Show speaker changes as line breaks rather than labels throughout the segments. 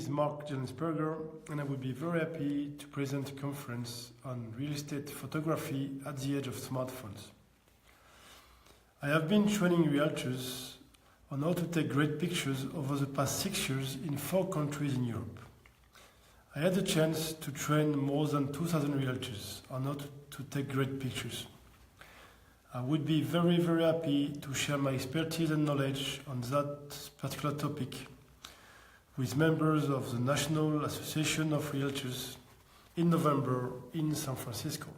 is Mark Jensberger, and I will be very happy to present a conference on real estate photography at the age of smartphones. I have been training realtors on how to take great pictures over the past 6 years in 4 countries in Europe. I had the chance to train more than 2,000 realtors on how to take great pictures. I would be very happy to share my expertise and knowledge on that particular topic with members of the National Association of Realtors in November in San Francisco.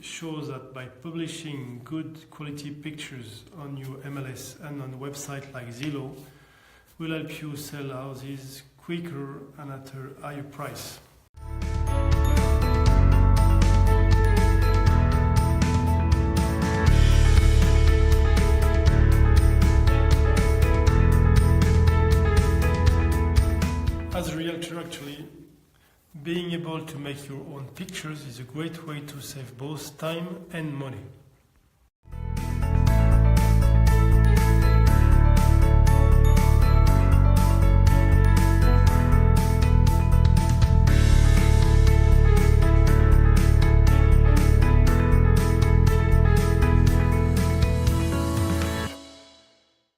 Shows that by publishing good quality pictures on your MLS and on a website like Zillow will help you sell houses quicker and at a higher price. As a realtor, actually, being able to make your own pictures is a great way to save both time and money.